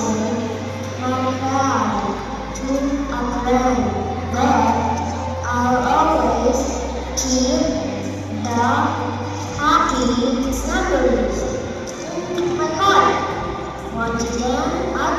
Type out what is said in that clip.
my pride to a friend that I'll always keep the happy memories in my heart. Once again, I